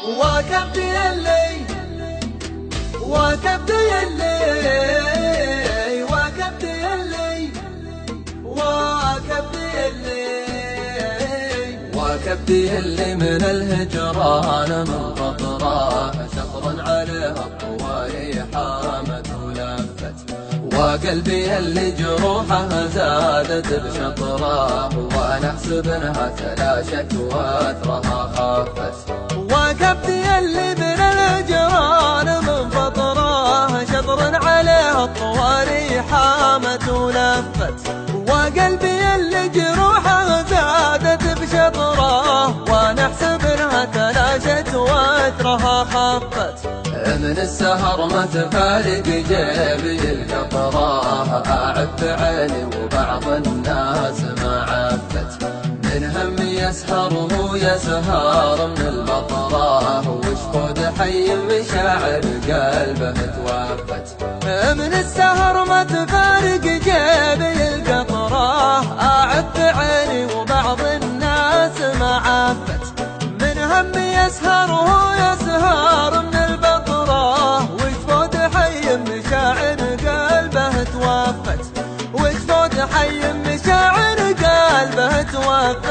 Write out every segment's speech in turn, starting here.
واكبت يلي واكبت يلي واكبت يلي واكبت يلي واكبت يلي من الهجران من قطرة شطر عليها الطواري حامت ولفت وقلبي اللي جروحها زادت بشطره وانا احسب انها تلاشت واثرها خفت واكبت يلي من الهجران من فطره شطر عليها الطواري حامت ولفت وقلبي اللي جروحها زادت بشطره وانا احسب انها تلاشت واثرها خفت من السهر ما تفارق جيبي القطرة أعب عيني وبعض الناس ما عفت من هم يسهر وهو يسهر من البطرة وشفود حي مشاعر قلبه توفت من السهر ما تفارق جيبي القطرة أعب عيني وبعض الناس ما عفت من هم يسهر وهو يسهر من البطرة وشفود حي مشاعر قلبه توفت وشفود حي مشاعر قلبه توفت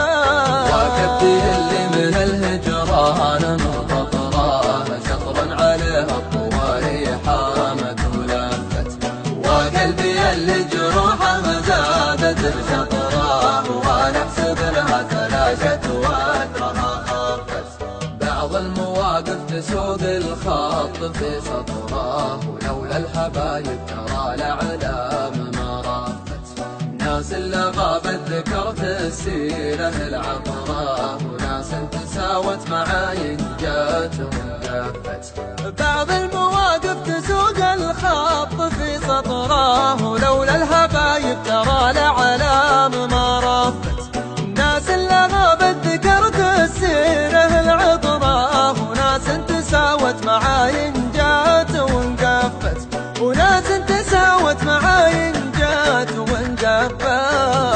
واكبت اللي من الهجران من قطرة شطر عليها الطواري حامت ولفت وقلبي اللي جروحه زادت بشطره وانا احسب لها تلاشت واثرها خفت بعض المواقف تسوق الخط في سطره ولولا الحبايب ترى الاعلام ما رافت ناس اللي غابت ذكرت السيره العطره وناس تساوت معاي جاتهم كفت بعض المواقف تسوق الخط في سطره ولولا الحبايب ترى الاعلام ما رافت ناس اللي غابت ذكرت السيره العطره وناس تساوت معاي جات وانقفت وناس تساوت معاي جات وانقفت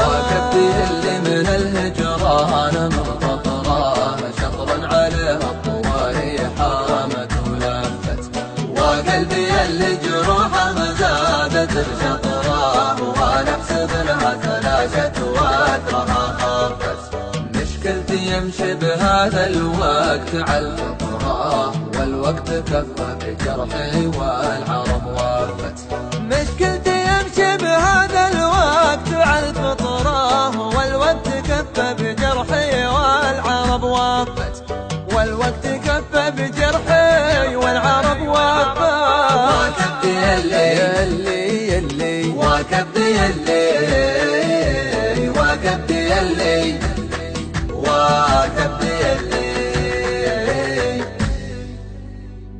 واكبت اللي من الهجران من قطره شطر عليها الطواري حامت ولفت وقلبي اللي جروحه زادت بشطره وانا احسب لها تلاشت واثرها خفت مشكلتي يمشي بهذا الوقت على الفطره والوقت كفى بجرحي والعرب وفت مشكلتي يمشي بهذا الوقت على الفطره والوقت كفى بجرحي والعرب وفت والوقت كفى بجرحي والعرب وفت واكبت يلي واكبت يلي واكبت يلي